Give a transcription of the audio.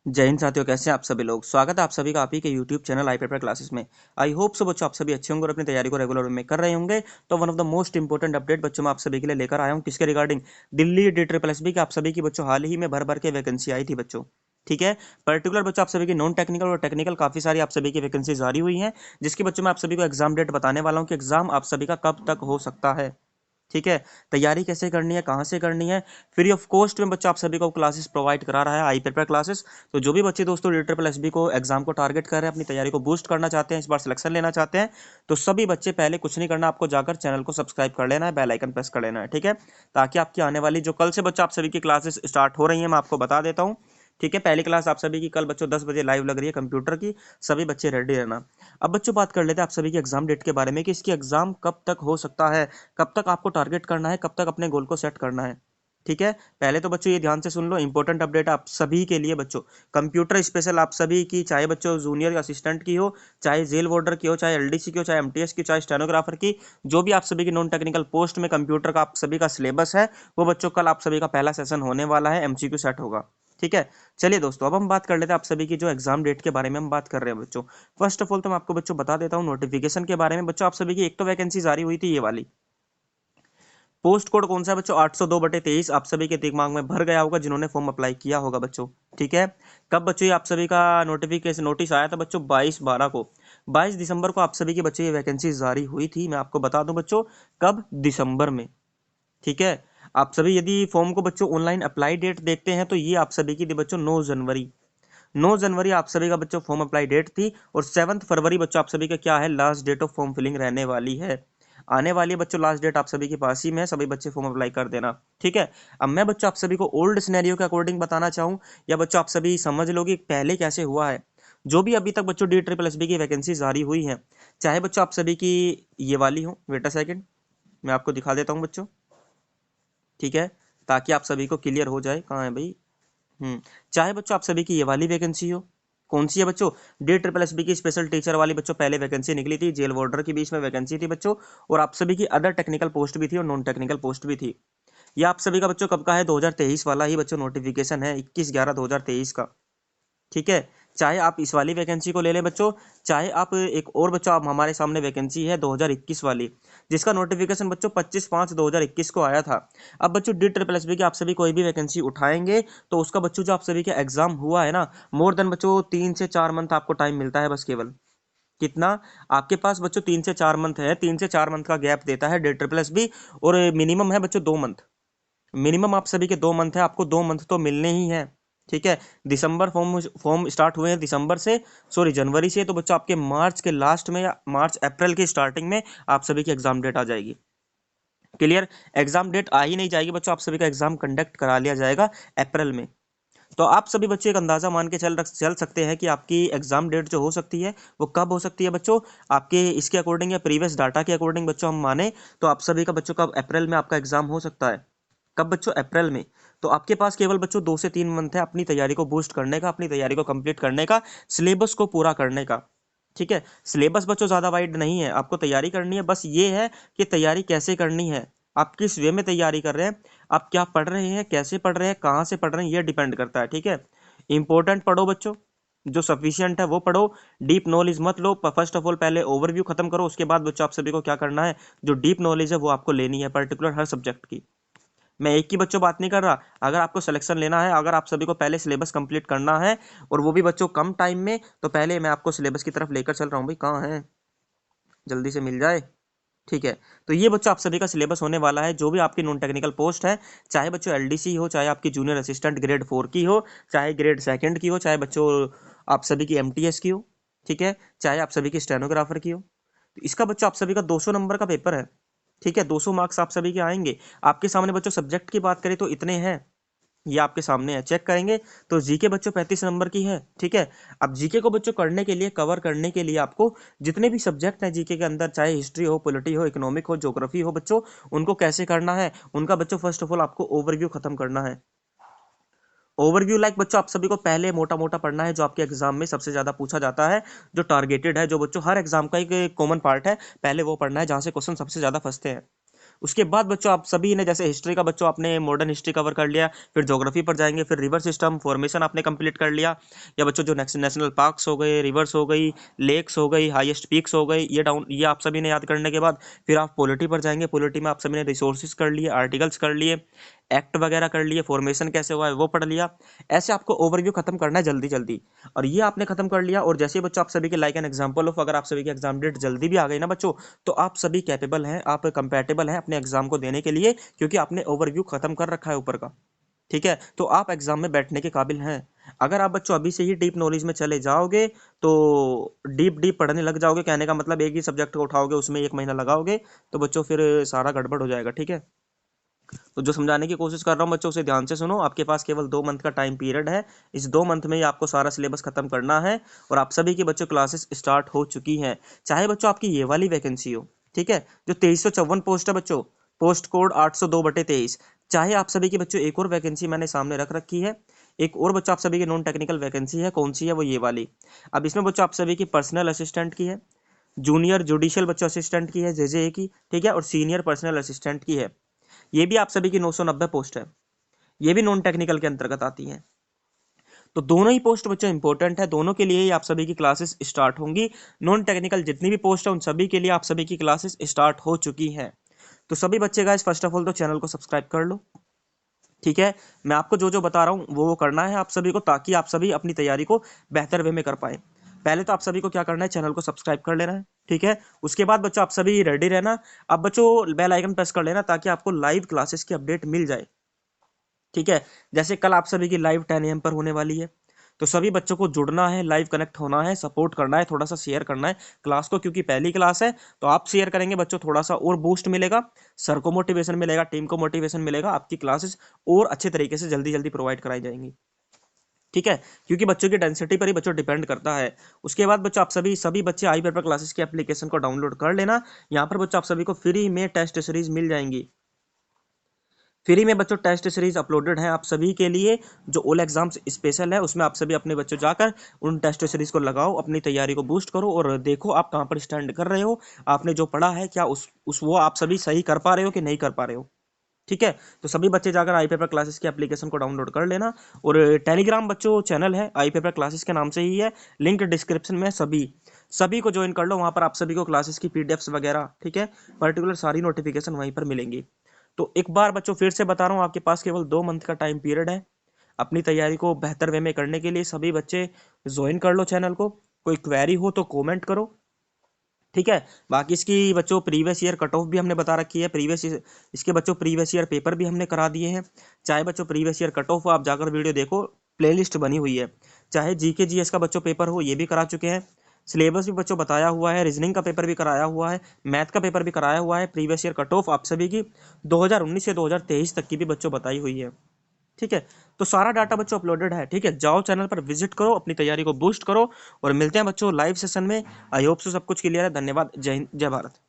जय हिंद साथियों, कैसे हैं आप सभी लोग। स्वागत है आप सभी का आप ही के YouTube channel I paper classes में। आई होप सो बच्चों आप सभी अच्छे होंगे और अपनी तैयारी को रेगुलर में कर रहे होंगे। तो one of the most important update बच्चों मैं आप सभी के लिए लेकर आया हूं, किसके रिगार्डिंग, दिल्ली DSSB की आप सभी की बच्चों हाल ही में भर भर के वैकेंसी आई थी बच्चों। ठीक है। पर्टिकुलर बच्चों आप सभी की नॉन टेक्निकल और टेक्निकल काफी सारी आप सभी की वैकेंसी जारी हुई हैं, जिसकी बच्चों मैं आप सभी को एग्जाम डेट बताने वाला हूँ कि एग्जाम आप सभी का कब तक हो सकता है। ठीक है। तैयारी कैसे करनी है, कहाँ से करनी है, फ्री ऑफ कॉस्ट में बच्चा आप सभी को क्लासेस प्रोवाइड करा रहा है आई पेपर क्लासेस। तो जो भी बच्चे दोस्तों DSSB को एग्जाम को टारगेट कर रहे हैं, अपनी तैयारी को बूस्ट करना चाहते हैं, इस बार सिलेक्शन लेना चाहते हैं, तो सभी बच्चे पहले कुछ नहीं करना, आपको जाकर चैनल को सब्सक्राइब कर लेना है, बेल आइकन प्रेस कर लेना है। ठीक है। ताकि आपकी आने वाली जो कल से बच्चा आप सभी की क्लासेस स्टार्ट हो रही है, मैं आपको बता देता हूँ। ठीक है। पहली क्लास आप सभी की कल बच्चों 10 बजे लाइव लग रही है कंप्यूटर की। सभी बच्चे रेडी रहना। अब बच्चों बात कर लेते हैं आप सभी की एग्जाम डेट के बारे में कि इसकी एग्जाम कब तक हो सकता है, कब तक आपको टारगेट करना है, कब तक अपने गोल को सेट करना है। ठीक है। पहले तो बच्चों ये ध्यान से सुन लो, इंपॉर्टेंट अपडेट आप सभी के लिए बच्चों। कंप्यूटर स्पेशल आप सभी की, चाहे बच्चों जूनियर असिस्टेंट की हो, चाहे जेल वार्डर की हो, चाहे LDC की हो, चाहे MTS की, चाहे स्टेनोग्राफर की, जो भी आप सभी की नॉन टेक्निकल पोस्ट में कंप्यूटर का आप सभी का सिलेबस है, वो बच्चों कल आप सभी का पहला सेशन होने वाला है, MCQ सेट होगा। ठीक है। चलिए दोस्तों, अब हम बात कर लेते हैं आप सभी की जो एग्जाम डेट के बारे में हम बात कर रहे हैं बच्चों। फर्स्ट ऑफ ऑल तो मैं आपको बच्चों बता देता हूँ नोटिफिकेशन के बारे में। बच्चों आप सभी की एक तो वैकेंसी जारी हुई थी ये वाली। पोस्ट कोड कौन सा है बच्चों, 802/23 आप सभी के दिमाग में भर गया होगा जिन्होंने फॉर्म अप्लाई किया होगा बच्चों। ठीक है। कब बच्चों ये आप सभी का नोटिफिकेशन नोटिस आया था बच्चों, 22/12 को। 22 दिसंबर को आप सभी की बच्चों ये वैकेंसी जारी हुई थी, मैं आपको बता दूं बच्चों, कब, दिसंबर में। ठीक है। आप सभी यदि फॉर्म को बच्चों ऑनलाइन अप्लाई डेट देखते हैं तो ये आप सभी की थी बच्चों 9 जनवरी। 9 जनवरी आप सभी का बच्चों फॉर्म अप्लाई डेट थी, और 7 फरवरी बच्चों आप सभी का क्या है, last date of form filling रहने वाली है। आने वाली है बच्चों लास्ट डेट आप सभी के पास ही में है, सभी बच्चे फॉर्म अप्लाई कर देना। ठीक है। अब मैं बच्चों आप सभी को ओल्ड सिनेरियो के अकॉर्डिंग बताना चाहूँ, या बच्चों आप सभी समझ लो कि पहले कैसे हुआ है। जो भी अभी तक बच्चों DSSB की वैकेंसी जारी हुई है, चाहे बच्चों आप सभी की ये वाली हो, वेट अ सेकंड, मैं आपको दिखा देता हूँ बच्चों। ठीक है। ताकि आप सभी को क्लियर हो जाए, कहाँ है भाई। चाहे बच्चों आप सभी की ये वाली वैकेंसी हो, कौन सी है बच्चों, DSSB की स्पेशल टीचर वाली बच्चों पहले वैकेंसी निकली थी, जेल वार्डर के बीच में वैकेंसी थी बच्चों, और आप सभी की अदर टेक्निकल पोस्ट भी थी और नॉन टेक्निकल पोस्ट भी थी। ये आप सभी का बच्चों कब का है, 2023 वाला ही बच्चों नोटिफिकेशन है, 21/11/2023 का। ठीक है। चाहे आप इस वाली वैकेंसी को ले लें बच्चों, चाहे आप एक और बच्चों, आप हमारे सामने वैकेंसी है 2021 वाली, जिसका नोटिफिकेशन बच्चों 25/5/2021 को आया था। अब बच्चों DSSB की आप सभी कोई भी वैकेंसी उठाएंगे तो उसका बच्चों जो आप सभी का एग्जाम हुआ है ना, मोर देन बच्चों 3 से 4 मंथ आपको टाइम मिलता है बस, केवल। कितना, आपके पास बच्चों 3 से 4 मंथ है, 3 से 4 मंथ का गैप देता है DSSB। और मिनिमम है बच्चों 2 मंथ। मिनिमम आप सभी के 2 मंथ है, आपको 2 मंथ तो मिलने ही है। ठीक है। दिसंबर फॉर्म फॉर्म स्टार्ट हुए हैं दिसंबर से, सॉरी जनवरी से, तो बच्चों आपके मार्च के लास्ट में या मार्च अप्रैल की स्टार्टिंग में आप सभी की एग्जाम डेट आ जाएगी। क्लियर। एग्जाम डेट आ ही नहीं जाएगी बच्चों, आप सभी का एग्जाम कंडक्ट करा लिया जाएगा अप्रैल में। तो आप सभी बच्चे एक अंदाजा मान के चल सकते हैं कि आपकी एग्जाम डेट जो हो सकती है वो कब हो सकती है बच्चों। आपके इसके अकॉर्डिंग या प्रीवियस डाटा के अकॉर्डिंग बच्चों हम माने, तो आप सभी का बच्चों का अप्रैल में आपका एग्जाम हो सकता है। कब बच्चों, अप्रैल में। तो आपके पास केवल बच्चों 2 से 3 मंथ है अपनी तैयारी को बूस्ट करने का, अपनी तैयारी को कंप्लीट करने का, सिलेबस को पूरा करने का। ठीक है। सिलेबस बच्चों ज्यादा वाइड नहीं है, आपको तैयारी करनी है, बस ये है कि तैयारी कैसे करनी है, आप किस वे में तैयारी कर रहे हैं, आप क्या पढ़ रहे हैं, कैसे पढ़ रहे हैं, कहाँ से पढ़ रहे हैं, ये डिपेंड करता है। ठीक है। इंपॉर्टेंट पढ़ो बच्चों, जो सफिशियंट है वो पढ़ो। डीप नॉलेज मत लो, फर्स्ट ऑफ ऑल पहले ओवरव्यू खत्म करो, उसके बाद बच्चों आप सभी को क्या करना है, जो डीप नॉलेज है वो आपको लेनी है पर्टिकुलर हर सब्जेक्ट की। मैं एक की बच्चों बात नहीं कर रहा, अगर आपको सिलेक्शन लेना है, अगर आप सभी को पहले सिलेबस कंप्लीट करना है, और वो भी बच्चों कम टाइम में, तो पहले मैं आपको सिलेबस की तरफ लेकर चल रहा हूँ भाई, कहाँ है, जल्दी से मिल जाए। ठीक है। तो ये बच्चों आप सभी का सिलेबस होने वाला है, जो भी आपकी नॉन टेक्निकल पोस्ट है, चाहे बच्चों LDC हो, चाहे आपकी जूनियर असिस्टेंट ग्रेड 4 की हो, चाहे ग्रेड 2 की हो, चाहे बच्चों आप सभी की MTS की हो। ठीक है। चाहे आप सभी की स्टेनोग्राफर की हो, तो इसका बच्चों आप सभी का 200 नंबर का पेपर है। ठीक है। 200 मार्क्स आप सभी के आएंगे। आपके सामने बच्चों सब्जेक्ट की बात करें तो इतने हैं, ये आपके सामने है, चेक करेंगे। तो जीके बच्चों 35 नंबर की है। ठीक है। अब जीके को बच्चों करने के लिए, कवर करने के लिए आपको जितने भी सब्जेक्ट हैं जीके के अंदर, चाहे हिस्ट्री हो, पॉलिटी हो, इकोनॉमिक हो, ज्योग्राफी हो बच्चों, उनको कैसे करना है, उनका बच्चों फर्स्ट ऑफ ऑल आपको ओवरव्यू खत्म करना है। ओवरव्यू लाइक बच्चों आप सभी को पहले मोटा मोटा पढ़ना है, जो आपके एग्जाम में सबसे ज्यादा पूछा जाता है, जो टारगेटेड है, जो बच्चों हर एग्जाम का एक कॉमन पार्ट है, पहले वो पढ़ना है जहां से क्वेश्चन सबसे ज्यादा फंसते हैं। उसके बाद बच्चों आप सभी ने जैसे हिस्ट्री का बच्चों आपने मॉडर्न हिस्ट्री कवर कर लिया, फिर ज्योग्राफी पर जाएंगे, फिर रिवर सिस्टम फॉर्मेशन आपने कंप्लीट कर लिया, या बच्चों जो नेशनल पार्क्स हो गए, रिवर्स हो गई, लेक्स हो गई, हाईएस्ट पीक्स हो गई, ये आप सभी ने याद करने के बाद फिर आप पॉलिटी पर जाएंगे। पॉलिटी में आप सभी ने रिसोर्सेज कर लिए, आर्टिकल्स कर लिए, एक्ट वगैरह कर लिए, फॉर्मेशन कैसे हुआ है वो पढ़ लिया। ऐसे आपको ओवरव्यू खत्म करना है जल्दी जल्दी, और ये आपने खत्म कर लिया। और जैसे ही बच्चों आप सभी के लाइक एन एग्जांपल ऑफ, अगर आप सभी की एग्जाम डेट जल्दी भी आ गई ना बच्चों, तो आप सभी कैपेबल हैं, आप कंपेटेबल हैं अपने एग्जाम को देने के लिए, क्योंकि आपने ओवरव्यू खत्म कर रखा है ऊपर का। ठीक है, तो आप एग्जाम में बैठने के काबिल हैं। अगर आप बच्चों अभी से ही डीप नॉलेज में चले जाओगे तो डीप डीप पढ़ने लग जाओगे, कहने का मतलब एक ही सब्जेक्ट को उठाओगे उसमें 1 महीना लगाओगे, तो बच्चों फिर सारा गड़बड़ हो जाएगा। ठीक है, तो जो समझाने की कोशिश कर रहा हूँ बच्चों उसे ध्यान से सुनो। आपके पास केवल 2 मंथ का टाइम पीरियड है, इस 2 मंथ में ही आपको सारा सिलेबस खत्म करना है, और आप सभी की बच्चों क्लासेस स्टार्ट हो चुकी हैं। चाहे बच्चों आपकी ये वाली वैकेंसी हो, ठीक है, जो 2354 पोस्ट है बच्चों, पोस्ट कोड 802/23, चाहे आप सभी की बच्चों एक और वैकेंसी मैंने सामने रख रखी है, एक और बच्चों आप सभी की नॉन टेक्निकल वैकेंसी है, कौन सी है वो ये वाली। अब इसमें बच्चों आप सभी की पर्सनल असिस्टेंट की है, जूनियर जुडिशियल बच्चों असिस्टेंट की है जेजे की, ठीक है, और सीनियर पर्सनल असिस्टेंट की है। ये भी आप सभी की 990 पोस्ट है, ये भी नॉन टेक्निकल के अंतर्गत आती हैं। तो दोनों ही पोस्ट बच्चों इंपॉर्टेंट है, दोनों के लिए ही आप सभी की क्लासेस स्टार्ट होंगी। नॉन टेक्निकल जितनी भी पोस्ट है उन सभी के लिए आप सभी की क्लासेस स्टार्ट हो चुकी हैं। तो सभी बच्चे गाइस फर्स्ट ऑफ ऑल तो चैनल को सब्सक्राइब कर लो। ठीक है, मैं आपको जो जो बता रहा हूँ वो करना है आप सभी को, ताकि आप सभी अपनी तैयारी को बेहतर वे में कर पाए। पहले तो आप सभी को क्या करना है, चैनल को सब्सक्राइब कर लेना है। ठीक है, उसके बाद बच्चों आप सभी रेडी रहना। अब बच्चों बेल आइकन प्रेस कर लेना ताकि आपको लाइव क्लासेस की अपडेट मिल जाए। ठीक है, जैसे कल आप सभी की लाइव 10 AM पर होने वाली है, तो सभी बच्चों को जुड़ना है, लाइव कनेक्ट होना है, सपोर्ट करना है, थोड़ा सा शेयर करना है क्लास को, क्योंकि पहली क्लास है। तो आप शेयर करेंगे बच्चों, थोड़ा सा और बूस्ट मिलेगा, सर को मोटिवेशन मिलेगा, टीम को मोटिवेशन मिलेगा, आपकी क्लासेस और अच्छे तरीके से जल्दी जल्दी प्रोवाइड कराई जाएंगी। ठीक है, क्योंकि बच्चों की डेंसिटी पर ही बच्चों डिपेंड करता है। उसके बाद बच्चों आप सभी बच्चे आई पेपर क्लासेस की एप्लीकेशन को डाउनलोड कर लेना। यहाँ पर बच्चों आप सभी को फ्री में टेस्ट सीरीज मिल जाएंगी। फ्री में बच्चों टेस्ट सीरीज अपलोडेड है आप सभी के लिए, जो ऑल एग्जाम्स स्पेशल है, उसमें आप सभी अपने बच्चों जाकर उन टेस्ट सीरीज को लगाओ, अपनी तैयारी को बूस्ट करो, और देखो आप कहाँ पर स्टैंड कर रहे हो, आपने जो पढ़ा है क्या उस वो आप सभी सही कर पा रहे हो कि नहीं कर पा रहे हो। ठीक है, तो सभी बच्चे जाकर आई पेपर क्लासेस की एप्लीकेशन को डाउनलोड कर लेना। और टेलीग्राम बच्चों चैनल है आई पेपर क्लासेस के नाम से ही है, लिंक डिस्क्रिप्शन में, सभी सभी को ज्वाइन कर लो, वहां पर आप सभी को क्लासेस की पीडीएफ्स वगैरह, ठीक है, पर्टिकुलर सारी नोटिफिकेशन वहीं पर मिलेंगी। तो एक बार बच्चों फिर से बता रहा हूँ, आपके पास केवल 2 मंथ का टाइम पीरियड है। अपनी तैयारी को बेहतर वे में करने के लिए सभी बच्चे ज्वाइन कर लो चैनल को। कोई क्वेरी हो तो कमेंट करो। ठीक है, बाकी इसकी बच्चों प्रीवियस ईयर कट ऑफ भी हमने बता रखी है, इसके बच्चों प्रीवियस ईयर पेपर भी हमने करा दिए हैं। चाहे बच्चों प्रीवियस ईयर कट ऑफ हो, आप जाकर वीडियो देखो, प्लेलिस्ट बनी हुई है। चाहे जीके जीएस का बच्चों पेपर हो, ये भी करा चुके हैं। सिलेबस भी बच्चों बताया हुआ है, रीजनिंग का पेपर भी कराया हुआ है, मैथ का पेपर भी कराया हुआ है। प्रीवियस ईयर कट ऑफ आप सभी की 2019 से 2023 तक की भी बच्चों बताई हुई है। ठीक है, तो सारा डाटा बच्चों अपलोडेड है। ठीक है, जाओ चैनल पर विजिट करो, अपनी तैयारी को बूस्ट करो, और मिलते हैं बच्चों लाइव सेशन में। आई होप सो सब कुछ क्लियर है। धन्यवाद, जय हिंद, जय भारत।